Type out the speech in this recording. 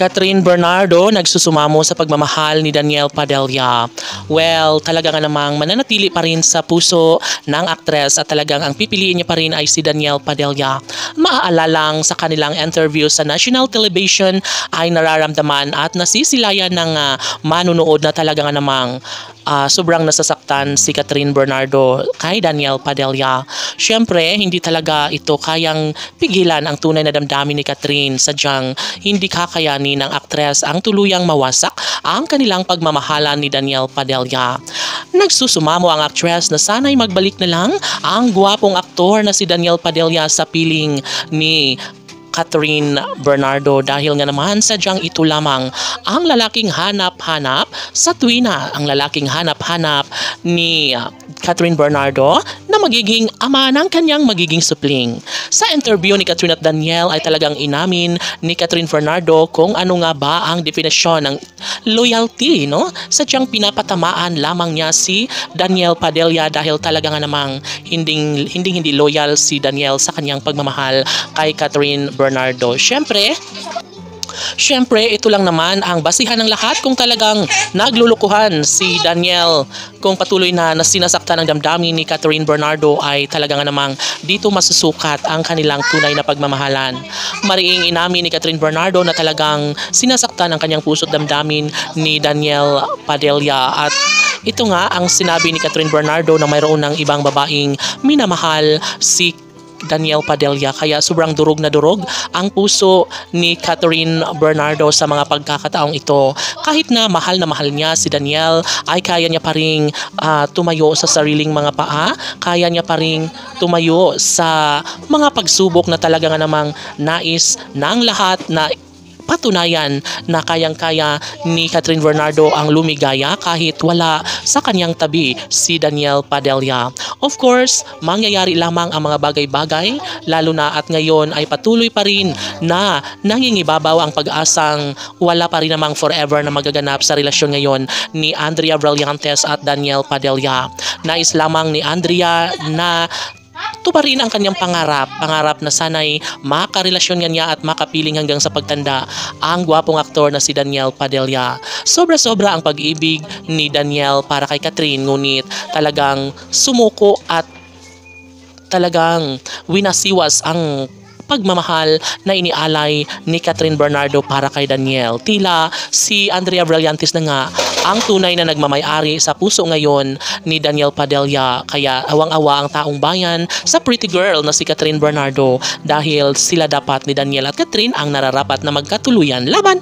Catherine Bernardo nagsusumamo sa pagmamahal ni Daniel Padilla. Well, talaga nga namang mananatili pa rin sa puso ng aktres at talagang ang pipiliin niya pa rin ay si Daniel Padilla. Maaalalang sa kanilang interview sa national television ay nararamdaman at nasisilayan ng manunood na talaga nga namang sobrang nasasaktan si Catherine Bernardo kay Daniel Padilla. Siyempre, hindi talaga ito kayang pigilan ang tunay na damdamin ni Catherine, sadyang hindi kakayanin ng aktres ang tuluyang mawasak ang kanilang pagmamahalan ni Daniel Padilla. Nagsusumamo ang aktres na sana'y magbalik na lang ang gwapong aktor na si Daniel Padilla sa piling ni Catherine Bernardo dahil nga naman sadyang ito lamang ang lalaking hanap-hanap sa tuwina, ang lalaking hanap-hanap ni Catherine Bernardo na magiging ama ng kanyang magiging supling. Sa interview ni Catherine at Daniel ay talagang inamin ni Catherine Bernardo kung ano nga ba ang definisyon ng loyalty, no? Sadyang pinapatamaan lamang niya si Daniel Padilla dahil talaga nga namang hindi loyal si Daniel sa kanyang pagmamahal kay Catherine Bernardo. Siyempre, ito lang naman ang basihan ng lahat kung talagang naglulukuhan si Daniel. Kung patuloy na sinasaktan ng damdamin ni Catherine Bernardo ay talagang namang dito masusukat ang kanilang tunay na pagmamahalan. Mariing inamin ni Catherine Bernardo na talagang sinasaktan ang kanyang puso't damdamin ni Daniel Padilla at ito nga ang sinabi ni Catherine Bernardo na mayroon ng ibang babaeng minamahal si Daniel Padilla, kaya sobrang durog na durog ang puso ni Catherine Bernardo sa mga pagkakataong ito. Kahit na mahal niya si Daniel ay kaya niya pa ring tumayo sa sariling mga paa, kaya niya pa ring tumayo sa mga pagsubok na talaga nga namang nais ng lahat na patunayan na kayang-kaya ni Catherine Bernardo ang lumigaya kahit wala sa kanyang tabi si Daniel Padilla. Of course, mangyayari lamang ang mga bagay-bagay lalo na at ngayon ay patuloy pa rin na nangingibabaw ang pag-asang wala pa rin namang forever na magaganap sa relasyon ngayon ni Andrea Brillantes at Daniel Padilla. Nais lamang ni Andrea na tuparin ang kanyang pangarap na sana'y makarelasyon niya at makapiling hanggang sa pagtanda ang gwapong aktor na si Daniel Padilla. Sobra-sobra ang pag-ibig ni Daniel para kay Catherine, ngunit talagang sumuko at talagang winasiwas ang pagmamahal na inialay ni Catherine Bernardo para kay Daniel. Tila si Andrea Brillantes na nga ang tunay na nagmamay-ari sa puso ngayon ni Daniel Padilla. Kaya awang-awa ang taong bayan sa pretty girl na si Catherine Bernardo dahil sila dapat ni Daniel at Catherine ang nararapat na magkatuluyan laban.